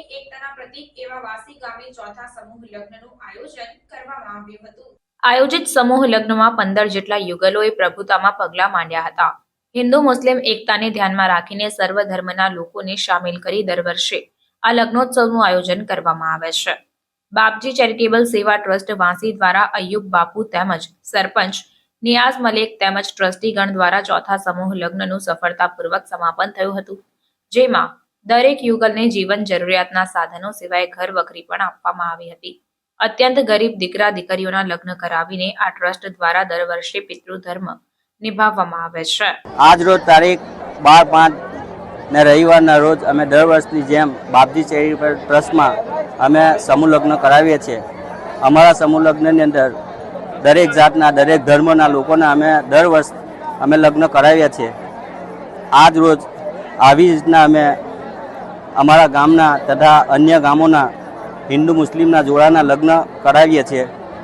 મુસ્લિમની એકતાના પ્રતીક એવા વાસી ગામે ચોથા સમૂહ લગ્નનું આયોજન કરવામાં આવ્યું હતું। આયોજિત સમૂહ લગ્નમાં 15 જેટલા યુગલોએ પ્રભુતામાં પગલાં માંડ્યા હતા। હિન્દુ મુસ્લિમ એકતાને ધ્યાનમાં રાખીને સર્વ ધર્મના લોકોને સામેલ કરી દર વર્ષે આ લગ્નોત્સવનું આયોજન કરવામાં આવે છે। બાપજી ચેરિટેબલ સેવા ટ્રસ્ટ વાંસી દ્વારા અયુબ બાપુ તેમજ સરપંચ નિયાઝ મલિક તેમજ ટ્રસ્ટીગણ દ્વારા ચોથા સમૂહ લગ્નનું સફળતાપૂર્વક સમાપન થયું હતું, જેમાં દરેક યુગલને જીવન જરૂરિયાતના સાધનો સિવાય ઘર વખરી પણ આપવામાં આવી હતી। અત્યંત ગરીબ દીકરા દીકરીઓના લગ્ન કરાવીને આ ટ્રસ્ટ દ્વારા દર વર્ષે પિતૃધર્મ નિભાવવામાં આવે છે। આજ રોજ તારીખ 12/5 ને રવિવારના રોજ અમે દર વર્ષની જેમ બાપજી ચેરિટેબલ ટ્રસ્ટમાં અમે સમૂહ લગ્ન કરાવીએ છીએ। અમારા સમૂહ લગ્નની અંદર દરેક જાતના દરેક ધર્મના લોકોના અમે દર વર્ષ અમે લગ્ન કરાવીએ છીએ। આજ રોજ આવી રીતના અમે અમારા ગામના તથા અન્ય ગામોના હિન્દુ મુસ્લિમના જોડાના લગ્ન કરાવીએ છીએ।